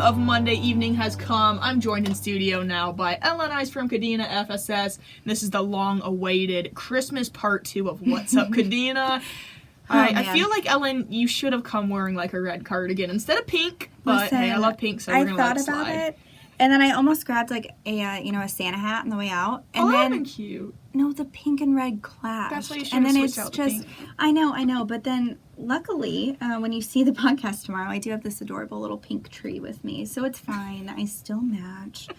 of Monday evening has come. I'm joined in studio now by Ellen Ice from Kadena FSS. This is the long-awaited Christmas part 2 of What's Up Kadena. I feel like, Ellen, you should have come wearing like a red cardigan instead of pink, but Listen, hey, I love pink, so we're gonna let it slide. I thought about it, and then I almost grabbed like a Santa hat on the way out, and that then would've been cute. No, the pink and red clashed. That's why you should and have then switched it's out just the pink. I know, but then luckily when you see the podcast tomorrow, I do have this adorable little pink tree with me, so it's fine. I still match.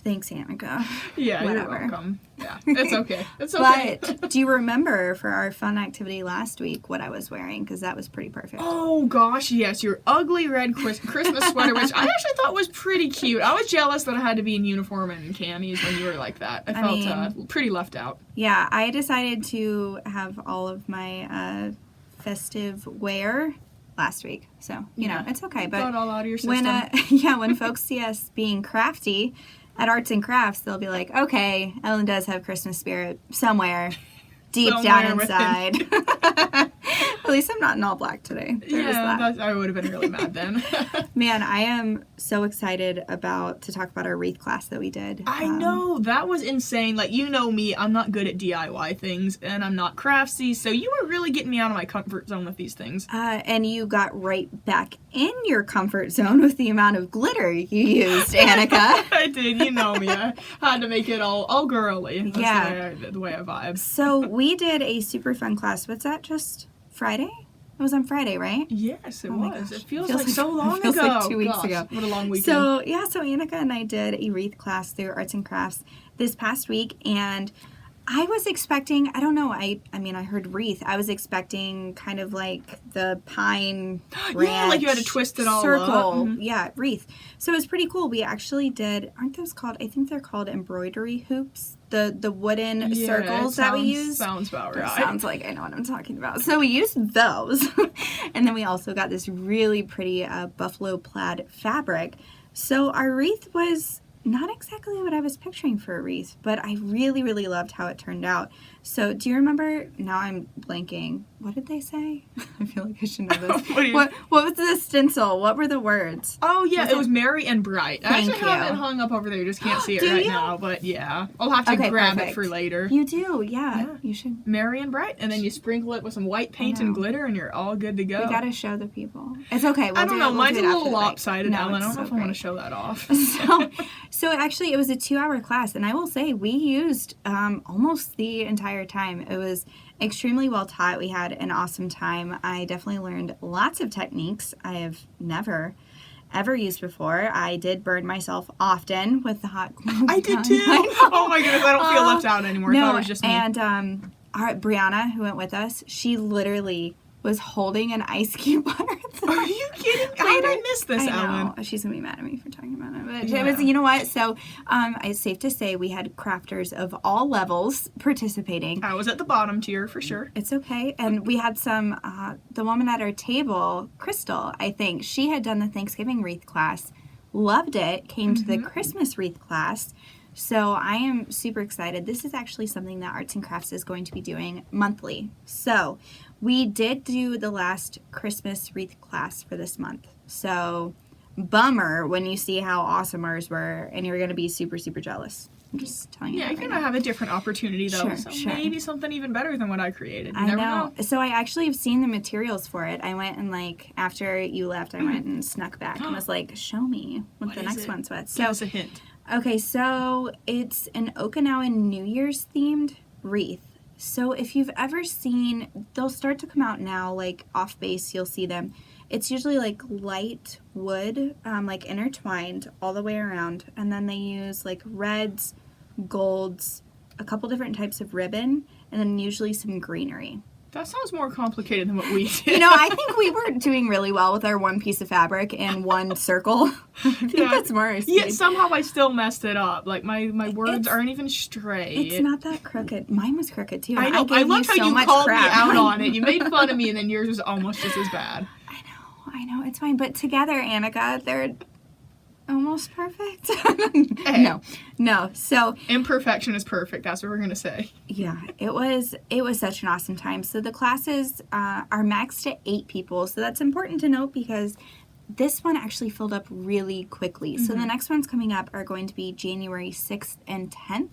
Thanks, Anika. Yeah, whatever. You're welcome. Yeah, it's okay. It's okay. But do you remember for our fun activity last week what I was wearing? Because that was pretty perfect. Oh gosh, yes, your ugly red Christmas sweater, which I actually thought was pretty cute. I was jealous that I had to be in uniform and in camis when you were like that. I felt pretty left out. Yeah, I decided to have all of my festive wear last week, so you know it's okay. But got all out of your system. When folks see us being crafty at Arts and Crafts, they'll be like, okay, Ellen does have Christmas spirit somewhere deep down inside. At least I'm not in all black today. I would have been really mad then. Man, I am so excited to talk about our wreath class that we did. I know, that was insane. Like, you know me, I'm not good at DIY things, and I'm not craftsy, so you were really getting me out of my comfort zone with these things. And you got right back in your comfort zone with the amount of glitter you used, Anika. I did, you know me. I had to make it all girly. That's the way I vibe. So we did a super fun class. What's that, just Friday? It was on Friday, right? Yes, it was. It feels like so long ago. Like 2 weeks ago. What a long weekend. So Anika and I did a wreath class through Arts and Crafts this past week, and I was expecting, I don't know, I mean, I heard wreath. I was expecting kind of like the pine branch. Yeah, like you had to twist it all circle. up. Mm-hmm. Yeah, wreath. So it was pretty cool. We actually did, aren't those called, I think they're called embroidery hoops. The wooden circles that we use. Sounds about right. Sounds like I know what I'm talking about. So we used those. And then we also got this really pretty buffalo plaid fabric. So our wreath was not exactly what I was picturing for a wreath, but I really, really loved how it turned out. So do you remember, now I'm blanking, what did they say? I feel like I should know this. What was the stencil? What were the words? Oh yeah, it was merry and bright. I actually have it you. hung up over there, you just can't see it right now, but yeah. I'll have to grab it for later. You do, yeah. You should. Merry and bright, and then you sprinkle it with some white paint and glitter, and you're all good to go. We gotta show the people. It's okay, I don't know, mine's a little lopsided, Ellen. I don't know if I want to show that off. So actually, it was a 2-hour class, and I will say we used almost the entire time. It was extremely well taught. We had an awesome time. I definitely learned lots of techniques I have never ever used before. I did burn myself often with the hot glue. I did too. Oh my goodness, I don't feel left out anymore. I thought it was just me. And our Brianna, who went with us, she literally was holding an ice cube on her thumb. Are you kidding? How did I miss this, Ellen? She's going to be mad at me for talking about it. But it was, you know what? So it's safe to say we had crafters of all levels participating. I was at the bottom tier for sure. It's okay. And we had some, the woman at our table, Crystal, I think, she had done the Thanksgiving wreath class, loved it, came to the Christmas wreath class. So I am super excited. This is actually something that Arts and Crafts is going to be doing monthly. So we did do the last Christmas wreath class for this month. So bummer when you see how awesome ours were and you're going to be super, super jealous. I'm just telling you. Yeah, you're going to have a different opportunity though. Sure. Maybe something even better than what I created. You I never know. So I actually have seen the materials for it. I went and after you left, I went and snuck back and was like, show me what the next one's with. Give us a hint. Okay, so it's an Okinawan New Year's themed wreath. So if you've ever seen, they'll start to come out now, like off base, you'll see them. It's usually like light wood, like intertwined all the way around. And then they use like reds, golds, a couple different types of ribbon, and then usually some greenery. That sounds more complicated than what we did. You know, I think we were doing really well with our one piece of fabric and one circle. I think that's more our speed. Yeah, somehow I still messed it up. Like, my words aren't even straight. It's not that crooked. Mine was crooked, too. I know. I love how you called me out on it. You made fun of me, and then yours was almost just as bad. I know. It's fine. But together, Anika, they're almost perfect. Hey. No. So imperfection is perfect. That's what we're gonna say. Yeah, it was such an awesome time. So the classes are maxed at 8 people. So that's important to note because this one actually filled up really quickly. So the next ones coming up are going to be January 6th and 10th.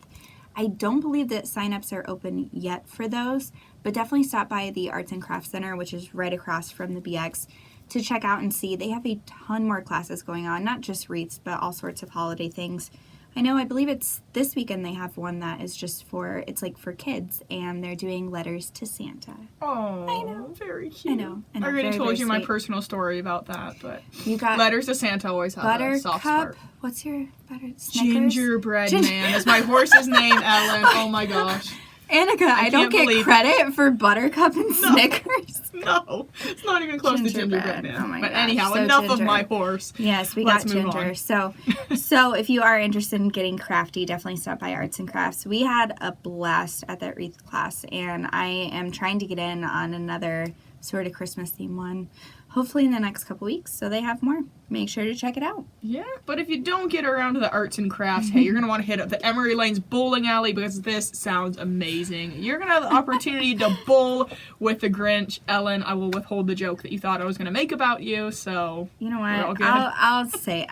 I don't believe that signups are open yet for those, but definitely stop by the Arts and Crafts Center, which is right across from the BX, to check out and see. They have a ton more classes going on, not just wreaths, but all sorts of holiday things. I believe it's this weekend they have one that is just it's like for kids, and they're doing letters to Santa. Oh, I know. Very cute. I know. I already very, told very you my sweet. personal story about that, but You got letters to Santa always have a soft spot. Buttercup. What's your Snickers? Gingerbread Man is my horse's name, Ellen. Oh my gosh. Anika, I don't can't get believe credit for Buttercup and Snickers. No, it's not even close to Gingerbread Man. Oh my but gosh, anyhow, so enough of ginger. my horse. Yes, we Let's got move Ginger. on. So if you are interested in getting crafty, definitely stop by Arts and Crafts. We had a blast at that wreath class, and I am trying to get in on another sort of Christmas theme one, hopefully in the next couple weeks, so they have more. Make sure to check it out. Yeah, but if you don't get around to the arts and crafts, hey, you're going to want to hit up the Emery Lanes Bowling Alley because this sounds amazing. You're going to have the opportunity to bowl with the Grinch. Ellen, I will withhold the joke that you thought I was going to make about you, so... You know We're all what? good? I'll say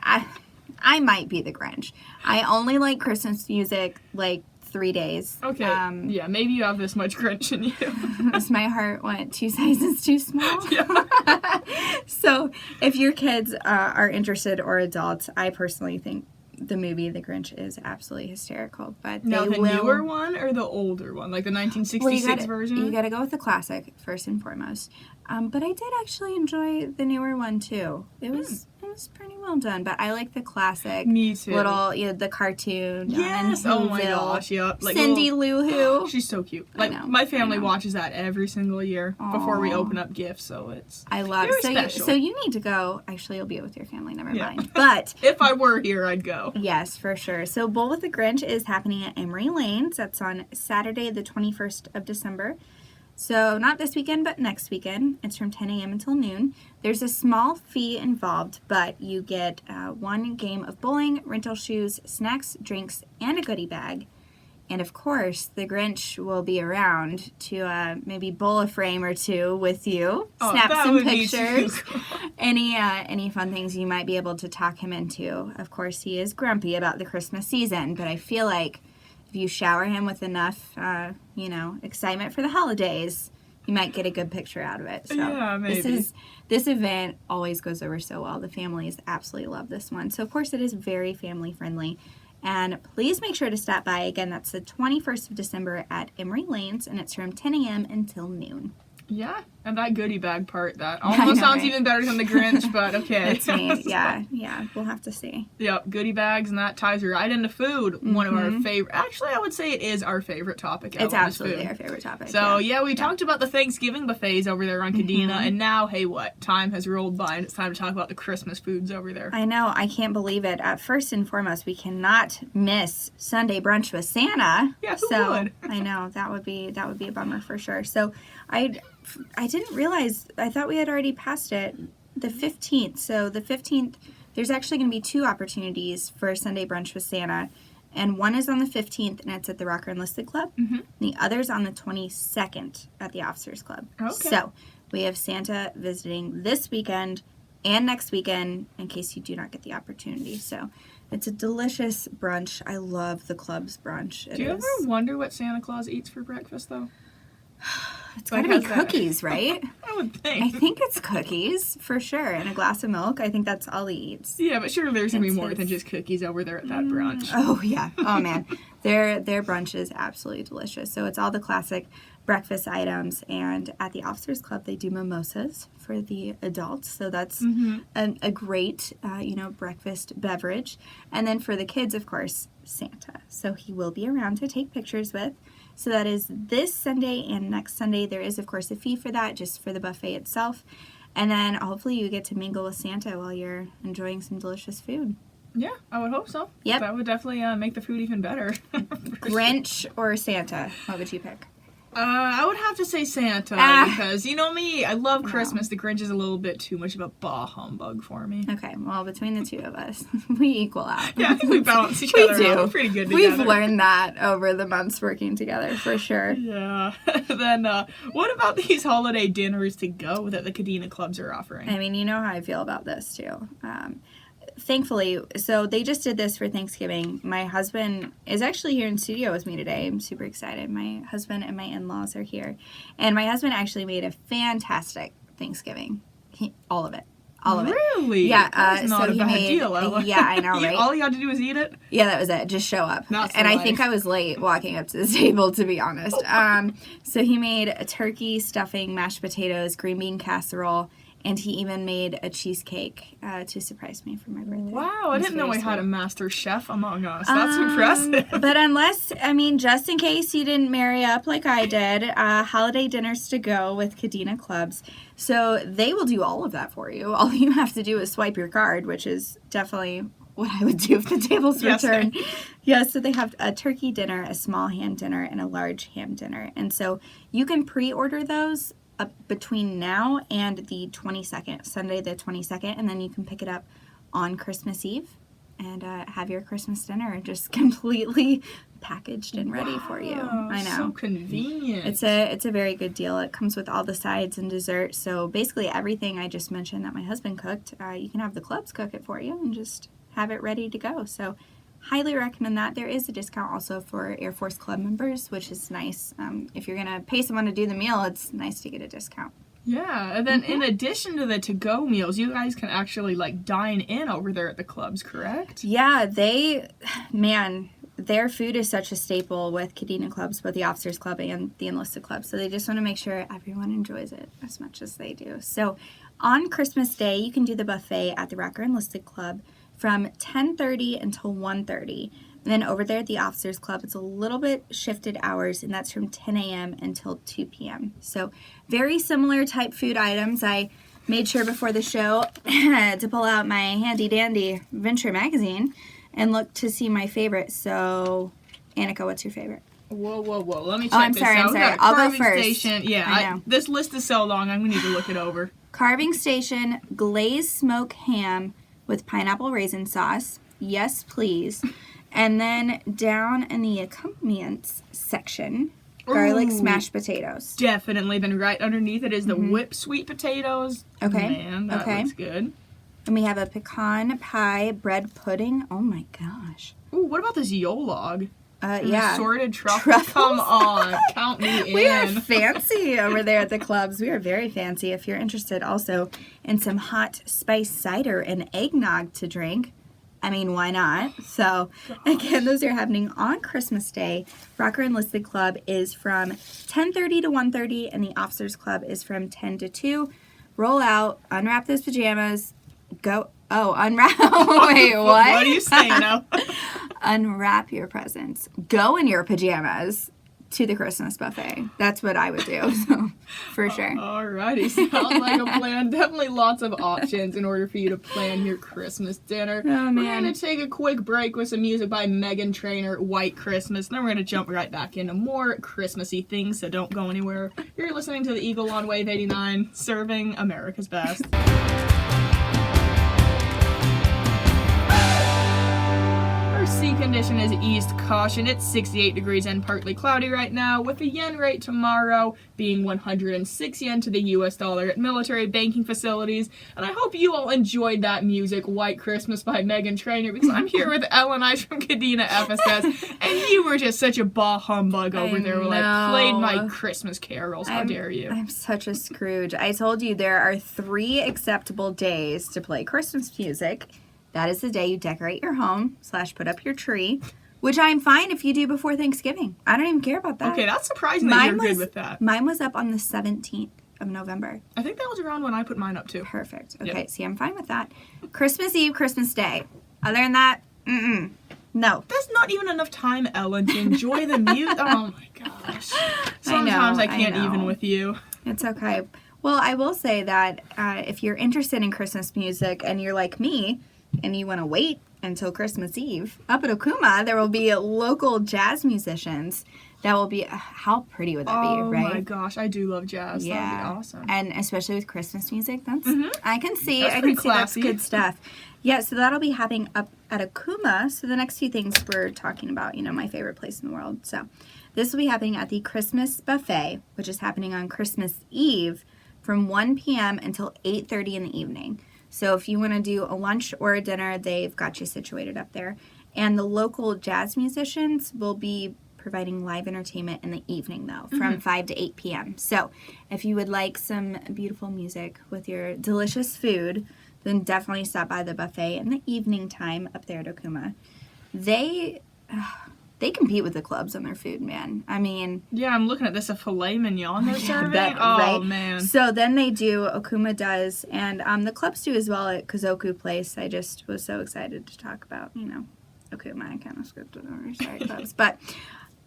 I might be the Grinch. I only like Christmas music like 3 days. Okay, yeah, maybe you have this much Grinch in you. Because my heart went 2 sizes too small. Yeah. So if your kids are interested or adults, I personally think the movie The Grinch is absolutely hysterical. But Now, they the will... newer one or the older one? Like the 1966 version? You gotta go with the classic first and foremost. But I did actually enjoy the newer one too. It was pretty well done. But I like the classic. Me too. Little, the cartoon. Yes! Dawn in Oh my Whoville, gosh, yep. Like Cindy little- Lou Who. She's so cute. I Like know, my family I know. watches that every single year before we Aw. open up gifts, so it's I love very so special. you need to go. Actually, you'll be with your family. Never Yeah. mind. But If I were here, I'd go. yes, for sure. So Bowl with the Grinch is happening at Emery Lanes. That's on Saturday, the 21st of December. So not this weekend, but next weekend. It's from 10 a.m. until noon. There's a small fee involved, but you get one game of bowling, rental shoes, snacks, drinks, and a goodie bag. And of course, the Grinch will be around to maybe bowl a frame or two with you, Oh, snap that some would be too pictures, cool. any fun things you might be able to talk him into. Of course, he is grumpy about the Christmas season, but I feel like if you shower him with enough, excitement for the holidays, you might get a good picture out of it. So Yeah, maybe. this event always goes over so well. The families absolutely love this one. So of course it is very family friendly. And please make sure to stop by. Again, that's the 21st of December at Emery Lanes, and it's from 10 a.m. until noon. Yeah, and that goodie bag part, that almost sounds right? even better than the Grinch, but okay. That's me. Yeah, we'll have to see. Yep, goodie bags, and that ties right into food. One of our favorite, actually I would say it is our favorite topic. It's Ellen, is absolutely food. our favorite topic. So yeah, we talked about the Thanksgiving buffets over there on Kadena, and now, hey what, time has rolled by and it's time to talk about the Christmas foods over there. I know, I can't believe it. First and foremost, we cannot miss Sunday brunch with Santa. Yeah, who so would? I know that would be a bummer for sure. So I didn't realize, I thought we had already passed it, the 15th. So the 15th, there's actually going to be 2 opportunities for Sunday brunch with Santa. And one is on the 15th, and it's at the Rocker Enlisted Club. Mm-hmm. And the other's on the 22nd at the Officers Club. Okay. So we have Santa visiting this weekend and next weekend in case you do not get the opportunity. So it's a delicious brunch. I love the club's brunch. Do you ever wonder what Santa Claus eats for breakfast, though? It's gotta Like, be how's that? cookies, right? I would think. I think it's cookies, for sure. And a glass of milk. I think that's all he eats. Yeah, but surely there's gonna be It's more his- than just cookies over there at that brunch. Oh, yeah. Oh, man. Their brunch is absolutely delicious. So it's all the classic breakfast items. And at the Officers Club, they do mimosas for the adults. So that's a great, breakfast beverage. And then for the kids, of course, Santa. So he will be around to take pictures with. So that is this Sunday and next Sunday. There is, of course, a fee for that, just for the buffet itself. And then hopefully you get to mingle with Santa while you're enjoying some delicious food. Yeah, I would hope so. Yep. That would definitely make the food even better. For sure. Grinch or Santa? What would you pick? I would have to say Santa, because you know me, I love Christmas. The Grinch is a little bit too much of a bah humbug for me. Okay, well, between the two of us, we equal out. Yeah, I think we balance each other out. We're pretty good together. We've learned that over the months working together, for sure. Yeah. Then, what about these holiday dinners to go that the Kadena clubs are offering? I mean, you know how I feel about this, too. Thankfully, so they just did this for Thanksgiving. My husband is actually here in studio with me today. I'm super excited. My husband and my in-laws are here. And my husband actually made a fantastic Thanksgiving. All of it. All of it. Really? Yeah. That's not a bad deal, Ella. Yeah, I know, right? All you had to do was eat it? Yeah, that was it. Just show up. And I think I was late walking up to the table, to be honest. So he made a turkey, stuffing, mashed potatoes, green bean casserole, and he even made a cheesecake to surprise me for my birthday. Wow, I didn't know I had a master chef among us. That's impressive. But unless, I mean, just in case you didn't marry up like I did, holiday dinners to go with Kadena clubs. So they will do all of that for you. All you have to do is swipe your card, which is definitely what I would do if the tables return. Yeah, so they have a turkey dinner, a small ham dinner, and a large ham dinner. And so you can pre-order those between now and the 22nd, Sunday the 22nd, and then you can pick it up on Christmas Eve and have your Christmas dinner just completely packaged and ready for you. I know. So convenient. It's a very good deal. It comes with all the sides and dessert. So basically everything I just mentioned that my husband cooked, you can have the clubs cook it for you and just have it ready to go. So highly recommend that. There is a discount also for Air Force Club members, which is nice. If you're going to pay someone to do the meal, it's nice to get a discount. Yeah, and then in addition to the to-go meals, you guys can actually, like, dine in over there at the clubs, correct? Yeah, their food is such a staple with Kadena clubs, both the Officers Club and the Enlisted Club. So they just want to make sure everyone enjoys it as much as they do. So on Christmas Day, you can do the buffet at the Rocker Enlisted Club from 10:30 until 1:30. And then over there at the Officers Club, it's a little bit shifted hours, and that's from 10 a.m. until 2 p.m. So very similar type food items. I made sure before the show to pull out my handy-dandy Venture magazine and look to see my favorite. So, Anika, what's your favorite? Whoa. Let me check this out. I'm sorry. I'll go first. Station. Yeah, this list is so long, I'm going to need to look it over. Carving Station glazed smoked ham with pineapple raisin sauce. Yes, please. And then down in the accompaniments section, garlic smashed potatoes. Definitely. Then right underneath it is the whipped sweet potatoes. Okay. Man, that looks good. And we have a pecan pie bread pudding. Oh my gosh. Ooh, what about this Yule log? Yeah. Assorted truffles. Come on, count me in. We are fancy over there at the clubs. We are very fancy. If you're interested also in some hot spice cider and eggnog to drink, I mean, why not? So, again, those are happening on Christmas Day. Rocker Enlisted Club is from 10:30 to 1:30, and the Officers Club is from 10 to 2. Roll out, unwrap those pajamas, go. Oh, unwrap. Wait, what? What are you saying now? Unwrap your presents. Go in your pajamas to the Christmas buffet. That's what I would do, so for sure. Alrighty, sounds like a plan. Definitely lots of options in order for you to plan your Christmas dinner. Oh, man. We're going to take a quick break with some music by Meghan Trainor, White Christmas. Then we're going to jump right back into more Christmassy things, so don't go anywhere. You're listening to the Eagle on Wave 89, serving America's best. Sea condition is east caution. It's 68 degrees and partly cloudy right now, with the yen rate tomorrow being 106 yen to the US dollar at military banking facilities. And I hope you all enjoyed that music, White Christmas by Meghan Trainor, because I'm here with Ellen and I from Kadena FSS, and you were just such a bah humbug over there while I played my Christmas carols. How dare you? I'm such a Scrooge. I told you there are 3 acceptable days to play Christmas music. That is the day you decorate your home / put up your tree, which I'm fine if you do before Thanksgiving. I don't even care about that. Okay, that's surprising that you're good with that. Mine was up on the 17th of November. I think that was around when I put mine up too. Perfect. Okay, yep. See, I'm fine with that. Christmas Eve, Christmas Day. Other than that, no. That's not even enough time, Ellen, to enjoy the music. Oh my gosh. Sometimes I can't even with you. It's okay. Well, I will say that if you're interested in Christmas music and you're like me, and you want to wait until Christmas Eve, up at Okuma, there will be local jazz musicians that will be, how pretty would that be, right? Oh my gosh, I do love jazz. Yeah. That would be awesome. And especially with Christmas music, that's, I can see, That's that's good stuff. Yeah, so that'll be happening up at Okuma. So the next few things we're talking about, my favorite place in the world. So this will be happening at the Christmas Buffet, which is happening on Christmas Eve from 1 p.m. until 8:30 in the evening. So if you want to do a lunch or a dinner, they've got you situated up there. And the local jazz musicians will be providing live entertainment in the evening, though, from 5 to 8 p.m. So if you would like some beautiful music with your delicious food, then definitely stop by the buffet in the evening time up there at Okuma. They compete with the clubs on their food, man. I mean... Yeah, I'm looking at this, a filet mignon they're serving. Right? Man. So then they do, Okuma does, and the clubs do as well at Kozoku Place. I just was so excited to talk about, Okuma. I kind of skipped it over, sorry, clubs. But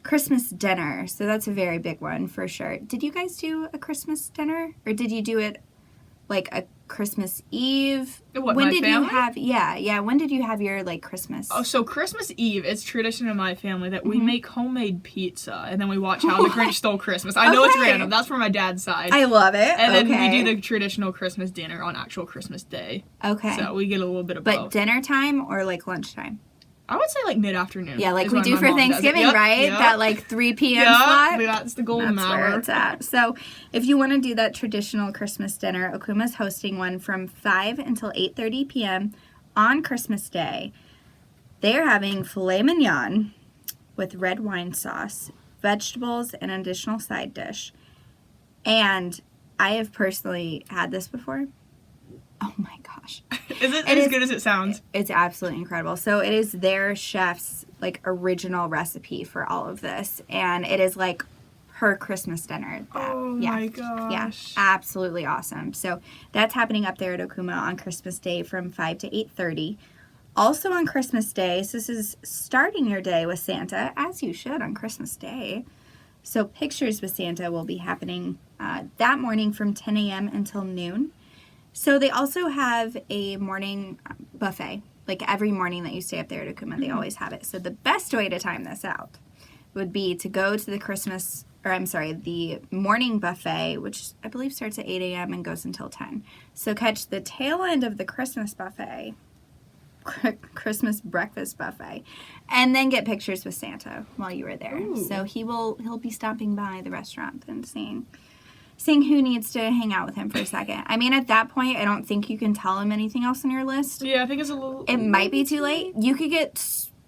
Christmas dinner, so that's a very big one for sure. Did you guys do a Christmas dinner? Or did you do it like a Christmas Eve? What, when my did family? you have when did you have your Christmas? Oh, so Christmas Eve, it's tradition in my family that we make homemade pizza and then we watch How the Grinch Stole Christmas. I know it's random. That's from my dad's side. I love it. And then we do the traditional Christmas dinner on actual Christmas Day. Okay. So we get a little bit of both. both. Dinner time or lunchtime? I would say mid-afternoon. Yeah, like we do for Thanksgiving, right? Yep. That 3 p.m. slot. Yeah, that's the golden hour. That's where it's at. So if you want to do that traditional Christmas dinner, Okuma's hosting one from 5 until 8:30 p.m. on Christmas Day. They're having filet mignon with red wine sauce, vegetables, and an additional side dish. And I have personally had this before. Oh my gosh. Is it as good as it sounds? It's absolutely incredible. So it is their chef's original recipe for all of this. And it is her Christmas dinner. My gosh. Yeah, absolutely awesome. So that's happening up there at Okuma on Christmas Day from 5 to 8:30. Also on Christmas Day, so this is starting your day with Santa, as you should on Christmas Day. So Pictures with Santa will be happening that morning from 10 a.m. until noon. So they also have a morning buffet. Every morning that you stay up there at Okuma, they always have it. So the best way to time this out would be to go to the morning buffet, which I believe starts at 8 a.m. and goes until 10. So catch the tail end of the Christmas buffet, Christmas breakfast buffet, and then get pictures with Santa while you were there. Ooh. So he'll be stopping by the restaurant and seeing who needs to hang out with him for a second. I mean, at that point, I don't think you can tell him anything else on your list. Yeah, I think it's a little... It might be too late. You could get,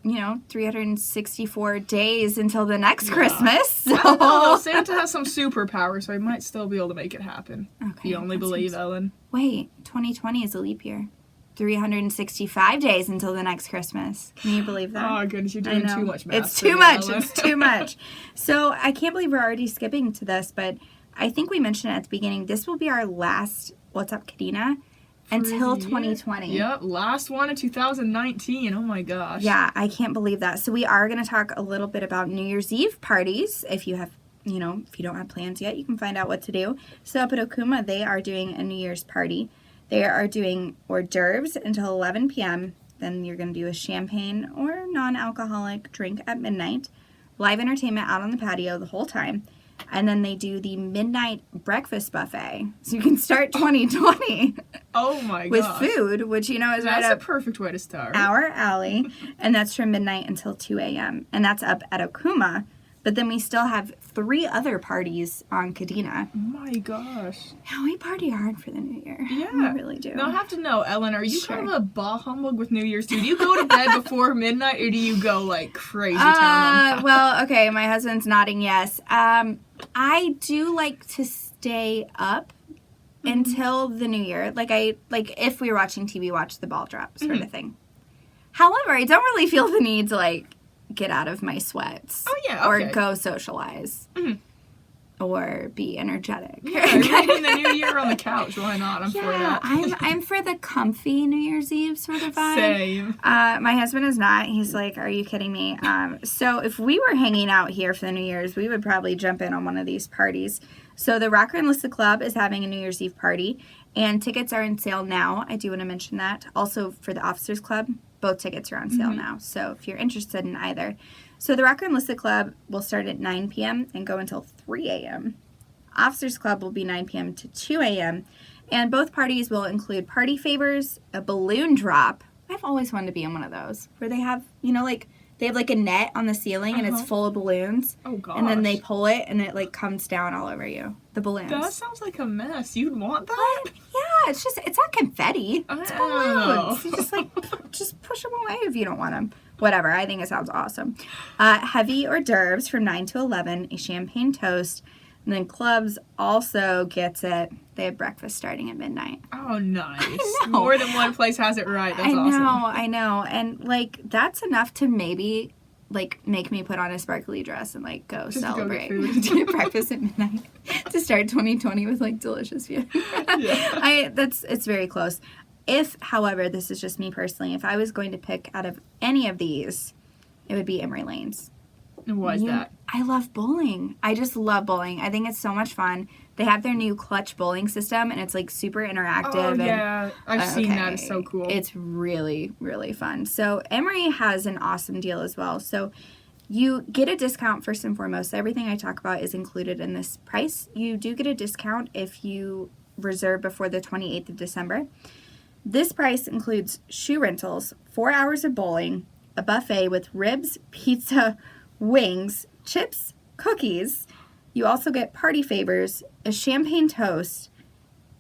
364 days until the next Christmas. So. I don't know. Santa has some superpowers, so he might still be able to make it happen. Okay. You only believe, Ellen. Wait, 2020 is a leap year. 365 days until the next Christmas. Can you believe that? Oh, goodness, you're doing too much math. It's too much. It's too much. So I can't believe we're already skipping to this, but I think we mentioned it at the beginning. This will be our last What's Up Kadena until 2020. Yep, last one in 2019. Oh my gosh. Yeah, I can't believe that. So we are going to talk a little bit about New Year's Eve parties. If you have, if you don't have plans yet, you can find out what to do. So up at Okuma, they are doing a New Year's party. They are doing hors d'oeuvres until 11 p.m. Then you're going to do a champagne or non-alcoholic drink at midnight. Live entertainment out on the patio the whole time. And then they do the midnight breakfast buffet. So you can start 2020 oh my gosh. with food, which, is that's right a up perfect way to start. our alley. And that's from midnight until 2 a.m. And that's up at Okuma. But then we still have 3 other parties on Kadena. Oh my gosh. Yeah, we party hard for the new year. Yeah. We really do. Now I have to know, Ellen, are you kind of a bah humbug with New Year's? Do you go to bed before midnight or do you go crazy town? Well, okay, my husband's nodding yes. I do like to stay up until the new year. If we were watching TV, watch the ball drop sort of thing. However, I don't really feel the need to get out of my sweats. Oh, yeah, okay. Or go socialize. Mm-hmm. Or be energetic. Yeah, you're in the new year on the couch. Why not? I'm for that. I'm for the comfy New Year's Eve sort of vibe. Same. My husband is not. He's like, are you kidding me? So if we were hanging out here for the New Year's, we would probably jump in on one of these parties. So the Rocker Enlisted Club is having a New Year's Eve party, and tickets are on sale now. I do want to mention that. Also for the Officers Club, both tickets are on sale now. So if you're interested in either. So the Rocker Enlisted Club will start at 9 p.m. and go until 3 a.m. Officers Club will be 9 p.m. to 2 a.m. And both parties will include party favors, a balloon drop. I've always wanted to be in one of those where they have, they have like a net on the ceiling and it's full of balloons. Oh, gosh. And then they pull it and it like comes down all over you. The balloons. That sounds like a mess. You'd want that? Yeah, it's not confetti. It's Oh. balloons. You just push them away if you don't want them. Whatever. I think it sounds awesome. Heavy hors d'oeuvres from 9 to 11, a champagne toast. And then clubs also gets it. They have breakfast starting at midnight. Oh, nice. I know. More than one place has it right. That's awesome. I know. And, like, that's enough to maybe, like, make me put on a sparkly dress and, like, go Just celebrate. Go get food. Do breakfast at midnight to start 2020 with, like, delicious food. Yeah. It's very close. If, however, this is just me personally, if I was going to pick out of any of these, it would be Emery Lanes. Why is that? I love bowling. I just love bowling. I think it's so much fun. They have their new clutch bowling system, and it's like super interactive. Oh, and, yeah. I've seen that. It's so cool. It's really, really fun. So Emory has an awesome deal as well. So you get a discount first and foremost. Everything I talk about is included in this price. You do get a discount if you reserve before the 28th of December. This price includes shoe rentals, 4 hours of bowling, a buffet with ribs, pizza, wings, chips, cookies. You also get party favors, a champagne toast,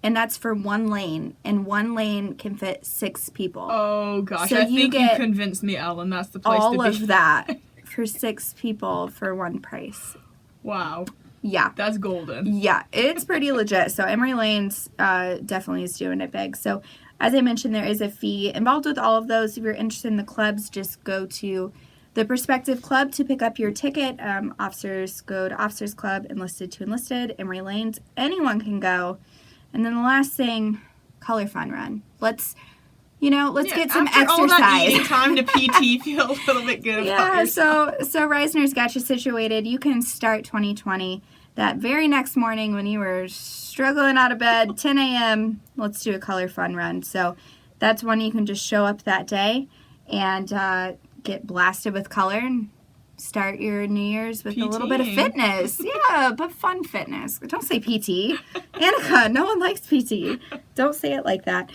and that's for one lane. And one lane can fit 6 people. Oh, gosh. So I think you convinced me, Ellen. That's the place to be. All of that for 6 people for one price. Wow. Yeah. That's golden. Yeah, it's pretty legit. So Emory Lanes definitely is doing it big. So as I mentioned, there is a fee involved with all of those. If you're interested in the clubs, just go to the prospective club to pick up your ticket. Officers go to Officers Club, enlisted to enlisted, Emory Lanes. Anyone can go. And then the last thing, color fun run. Let's get some after exercise. All that eating time to PT, feel a little bit good about yourself. So Reisner's got you situated. You can start 2020 that very next morning when you were struggling out of bed, 10 a.m. Let's do a color fun run. So that's when you can just show up that day and get blasted with color and start your New Year's with a little bit of fitness. Yeah, but fun fitness. Don't say PT. Anika, no one likes PT. Don't say it like that.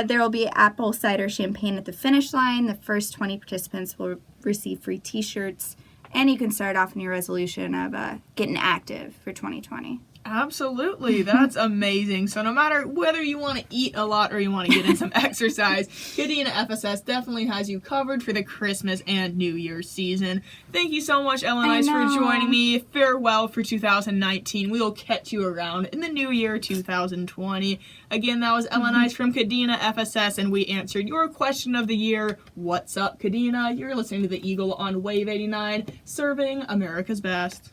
There will be apple cider champagne at the finish line. The first 20 participants will receive free t-shirts. And you can start off in your resolution of getting active for 2020. Absolutely. That's amazing. So no matter whether you want to eat a lot or you want to get in some exercise, Kadena FSS definitely has you covered for the Christmas and New Year's season. Thank you so much, Ellen Ice, for joining me. Farewell for 2019. We will catch you around in the new year 2020. Again, that was Ellen Ice from Kadena FSS, and we answered your question of the year, What's Up, Kadena? You're listening to the Eagle on Wave 89, serving America's best.